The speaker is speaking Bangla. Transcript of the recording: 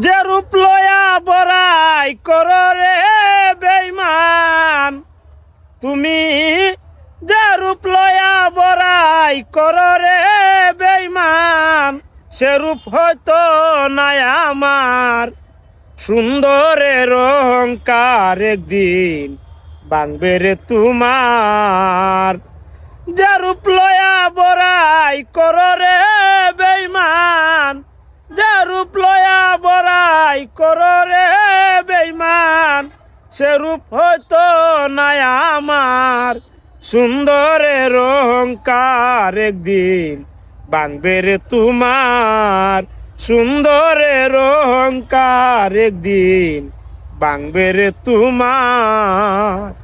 যে রূপ লয়া বড়াই করো রে বেঈমান, তুমি যে রূপ লয়া বড়াই করো রে বেঈমান, সে রূপ হয়তো নাই আমার। সুন্দরের অহংকার একদিন ভাঙবে রে তোমার। যে রূপ লয়া বড়াই করো রে বেঈমান, যে রূপ লয়া বড়াই করো রে বেঈমান, সে রূপ হয়তো নাই আমার। সুন্দরের অহংকার একদিন ভাঙবে রে তোমার। সুন্দরের অহংকার একদিন ভাঙবে রে তোমার।